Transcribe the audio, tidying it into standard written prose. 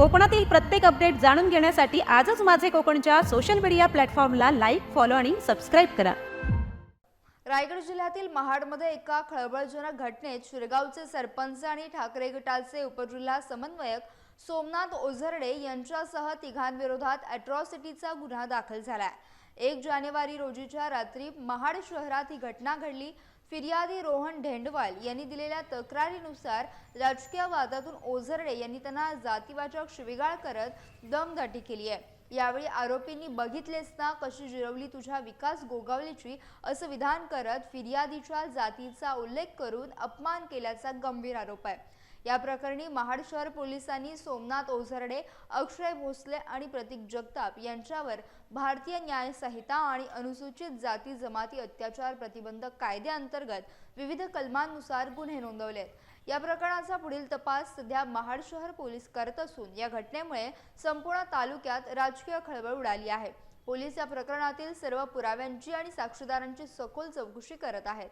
कोकणातील प्रत्येक अपडेट जाणून घेण्यासाठी आजच माझे कोकणच्या सोशल मीडिया प्लॅटफॉर्मला लाईक, फॉलो आणि सबस्क्राईब करा। रायगड जिल्ह्यातील महाडमध्ये एका खळबळजनक घटनेत शिरगावचे सरपंच आणि ठाकरे गटाचे उपजिल्हा समन्वयक सोमनाथ ओझरडे यांच्यासह तिघांविरोधात अॅट्रॉसिटीचा गुन्हा दाखल झाला आहे। 1 जानेवारी रोजीच्या रात्री महाड शहरात ही घटना घडली। फिर्यादी रोहन ढेंडवाल यांनी दिलेल्या तक्रारीनुसार राजकीय वादातून ओझरडे यांनी त्यांना जातीवाचक शिवीगाळ करत दमदाटी केली आहे। यावेळी आरोपींनी बघितलेच ना कशी जिरवली तुझ्या विकास गोगावलेची असं विधान करत फिर्यादीच्या जातीचा उल्लेख करून अपमान केल्याचा गंभीर आरोप आहे। या प्रकरणी महाड शहर पोलिसांनी सोमनाथ ओझरडे, अक्षय भोसले आणि प्रतीक जगताप यांच्यावर भारतीय न्याय संहिता आणि अनुसूचित जाती जमाती अत्याचार प्रतिबंधक कायद्याअंतर्गत विविध कलमांनुसार गुन्हे नोंदवलेत। या प्रकरणाचा पुढील तपास सध्या महाड शहर पोलीस करत असून या घटनेमुळे संपूर्ण तालुक्यात राजकीय खळबळ उडाली आहे। पोलीस या प्रकरणातील सर्व पुराव्यांची आणि साक्षीदारांची सखोल चौकशी करत आहेत।